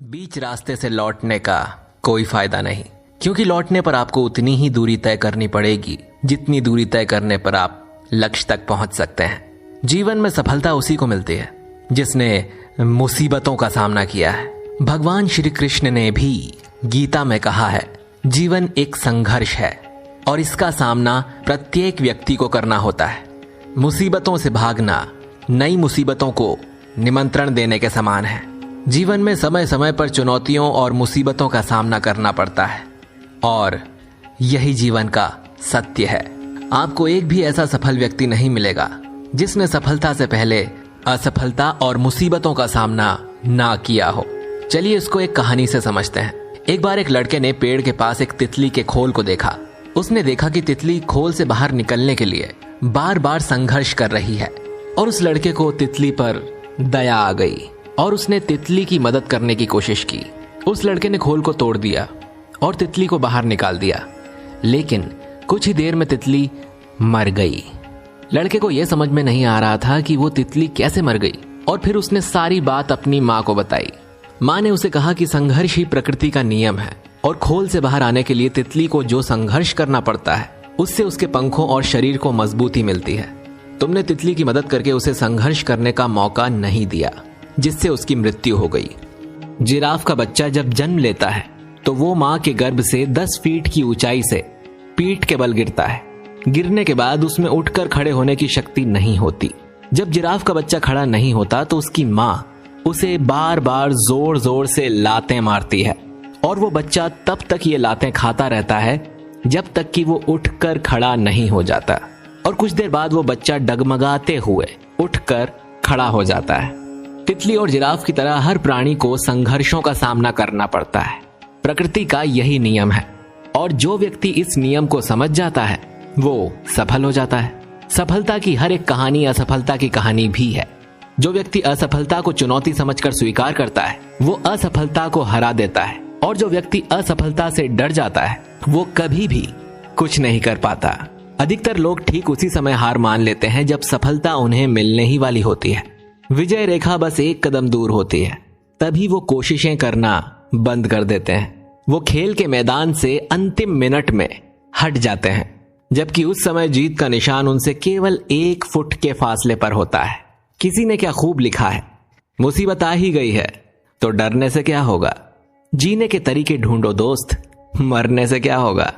बीच रास्ते से लौटने का कोई फायदा नहीं, क्योंकि लौटने पर आपको उतनी ही दूरी तय करनी पड़ेगी जितनी दूरी तय करने पर आप लक्ष्य तक पहुंच सकते हैं। जीवन में सफलता उसी को मिलती है जिसने मुसीबतों का सामना किया है। भगवान श्री कृष्ण ने भी गीता में कहा है, जीवन एक संघर्ष है और इसका सामना प्रत्येक व्यक्ति को करना होता है। मुसीबतों से भागना नई मुसीबतों को निमंत्रण देने के समान है। जीवन में समय समय पर चुनौतियों और मुसीबतों का सामना करना पड़ता है और यही जीवन का सत्य है। आपको एक भी ऐसा सफल व्यक्ति नहीं मिलेगा जिसने सफलता से पहले असफलता और मुसीबतों का सामना ना किया हो। चलिए इसको एक कहानी से समझते हैं। एक बार एक लड़के ने पेड़ के पास एक तितली के खोल को देखा। उसने देखा कि तितली खोल से बाहर निकलने के लिए बार बार संघर्ष कर रही है और उस लड़के को तितली पर दया आ गई और उसने तितली की मदद करने की कोशिश की। उस लड़के ने खोल को तोड़ दिया और तितली को बाहर निकाल दिया, लेकिन कुछ ही देर में तितली मर गई। लड़के को यह समझ में नहीं आ रहा था कि वो तितली कैसे मर गई और फिर उसने सारी बात अपनी माँ को बताई। माँ ने उसे कहा कि संघर्ष ही प्रकृति का नियम है और खोल से बाहर आने के लिए तितली को जो संघर्ष करना पड़ता है उससे उसके पंखों और शरीर को मजबूती मिलती है। तुमने तितली की मदद करके उसे संघर्ष करने का मौका नहीं दिया, जिससे उसकी मृत्यु हो गई। जिराफ का बच्चा जब जन्म लेता है तो वो माँ के गर्भ से 10 फीट की ऊंचाई से पीठ के बल गिरता है। गिरने के बाद उसमें उठकर खड़े होने की शक्ति नहीं होती। जब जिराफ का बच्चा खड़ा नहीं होता तो उसकी माँ उसे बार बार जोर जोर से लातें मारती है और वो बच्चा तब तक ये लातें खाता रहता है जब तक कि वो उठकर खड़ा नहीं हो जाता। और कुछ देर बाद वो बच्चा डगमगाते हुए उठकर खड़ा हो जाता है। तितली और जिराफ की तरह हर प्राणी को संघर्षों का सामना करना पड़ता है। प्रकृति का यही नियम है और जो व्यक्ति इस नियम को समझ जाता है वो सफल हो जाता है। सफलता की हर एक कहानी असफलता की कहानी भी है। जो व्यक्ति असफलता को चुनौती समझकर स्वीकार करता है वो असफलता को हरा देता है और जो व्यक्ति असफलता से डर जाता है वो कभी भी कुछ नहीं कर पाता। अधिकतर लोग ठीक उसी समय हार मान लेते हैं जब सफलता उन्हें मिलने ही वाली होती है। विजय रेखा बस एक कदम दूर होती है, तभी वो कोशिशें करना बंद कर देते हैं। वो खेल के मैदान से अंतिम मिनट में हट जाते हैं, जबकि उस समय जीत का निशान उनसे केवल 1 फुट के फासले पर होता है। किसी ने क्या खूब लिखा है, मुसीबत आ ही गई है तो डरने से क्या होगा, जीने के तरीके ढूंढो दोस्त, मरने से क्या होगा।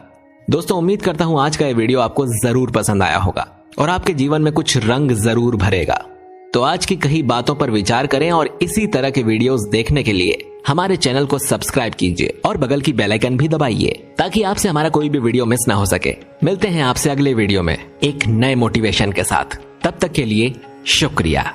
दोस्तों, उम्मीद करता हूं आज का ये वीडियो आपको जरूर पसंद आया होगा और आपके जीवन में कुछ रंग जरूर भरेगा। तो आज की कही बातों पर विचार करें और इसी तरह के वीडियोस देखने के लिए हमारे चैनल को सब्सक्राइब कीजिए और बगल की बेल आइकन भी दबाइए ताकि आपसे हमारा कोई भी वीडियो मिस ना हो सके। मिलते हैं आपसे अगले वीडियो में एक नए मोटिवेशन के साथ। तब तक के लिए शुक्रिया।